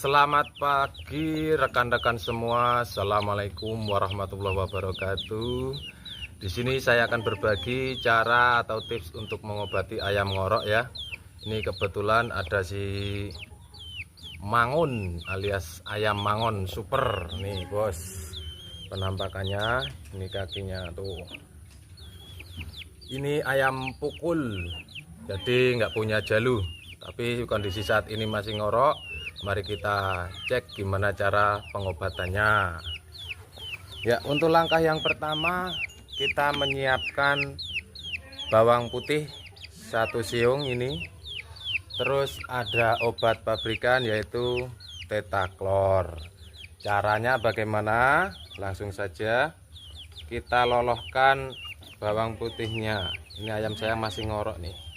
Selamat pagi rekan-rekan semua. Assalamualaikum warahmatullahi wabarakatuh. Di sini saya akan berbagi cara atau tips untuk mengobati ayam ngorok ya. Ini kebetulan ada si Mangun alias ayam Mangun super nih bos. Penampakannya ini kakinya tuh. Ini ayam pukul, jadi nggak punya jalu. Tapi kondisi saat ini masih ngorok. Mari kita cek gimana cara pengobatannya. Ya, untuk langkah yang pertama kita menyiapkan bawang putih 1 siung ini. Terus ada obat pabrikan yaitu Tetaklor. Caranya bagaimana? Langsung saja kita lolohkan bawang putihnya. Ini ayam saya masih ngorok nih.